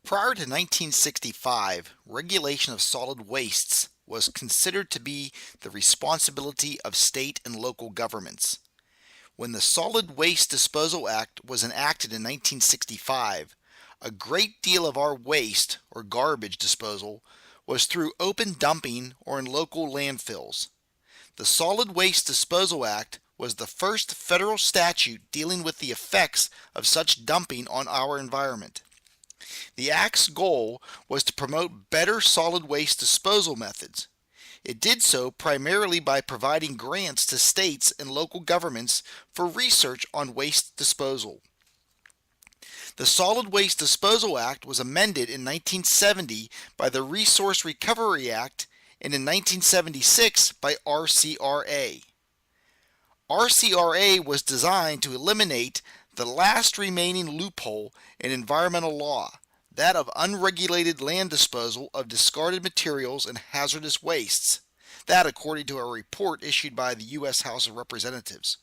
Prior to 1965, regulation of solid wastes was considered to be the responsibility of state and local governments. When the Solid Waste Disposal Act was enacted in 1965, a great deal of our waste or garbage disposal was through open dumping or in local landfills. The Solid Waste Disposal Act was the first federal statute dealing with the effects of such dumping on our environment. The Act's goal was to promote better solid waste disposal methods. It did so primarily by providing grants to states and local governments for research on waste disposal. The Solid Waste Disposal Act was amended in 1970 by the Resource Recovery Act and in 1976 by RCRA. RCRA was designed to eliminate the last remaining loophole in environmental law, that of unregulated land disposal of discarded materials and hazardous wastes. That according to a report issued by the U.S. House of Representatives.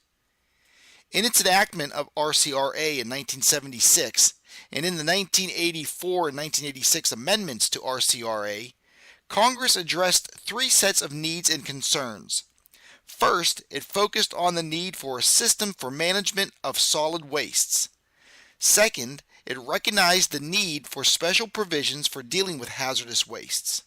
In its enactment of RCRA in 1976 and in the 1984 and 1986 amendments to RCRA, Congress addressed three sets of needs and concerns. First, it focused on the need for a system for management of solid wastes. Second, it recognized the need for special provisions for dealing with hazardous wastes.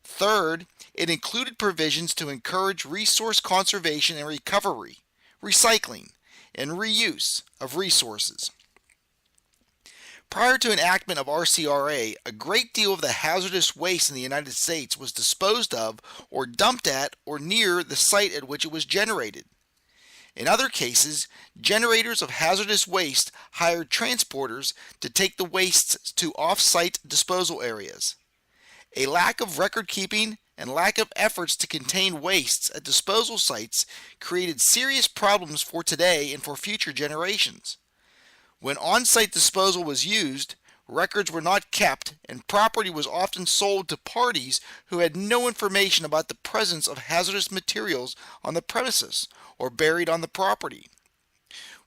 Third, it included provisions to encourage resource conservation and recovery, recycling, and reuse of resources. Prior to enactment of RCRA, a great deal of the hazardous waste in the United States was disposed of or dumped at or near the site at which it was generated. In other cases, generators of hazardous waste hired transporters to take the wastes to off-site disposal areas. A lack of record keeping and lack of efforts to contain wastes at disposal sites created serious problems for today and for future generations. When on-site disposal was used, records were not kept and property was often sold to parties who had no information about the presence of hazardous materials on the premises or buried on the property.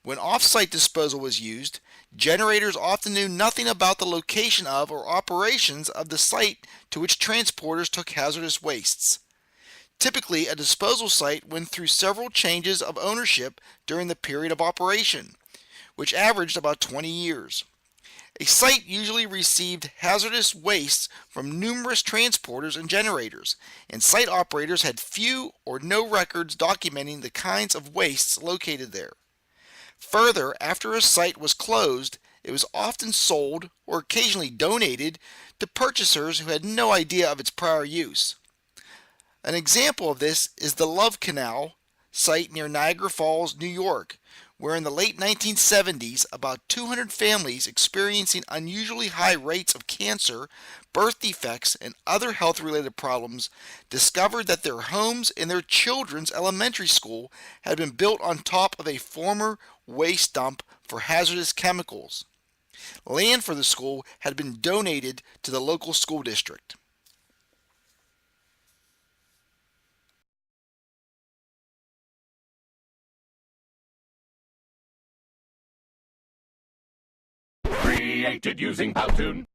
When off-site disposal was used, generators often knew nothing about the location of or operations of the site to which transporters took hazardous wastes. Typically, a disposal site went through several changes of ownership during the period of operation, which averaged about 20 years. A site usually received hazardous wastes from numerous transporters and generators, and site operators had few or no records documenting the kinds of wastes located there. Further, after a site was closed, it was often sold or occasionally donated to purchasers who had no idea of its prior use. An example of this is the Love Canal site near Niagara Falls, New York, where in the late 1970s, about 200 families experiencing unusually high rates of cancer, birth defects, and other health-related problems discovered that their homes and their children's elementary school had been built on top of a former waste dump for hazardous chemicals. Land for the school had been donated to the local school district. Created using Powtoon.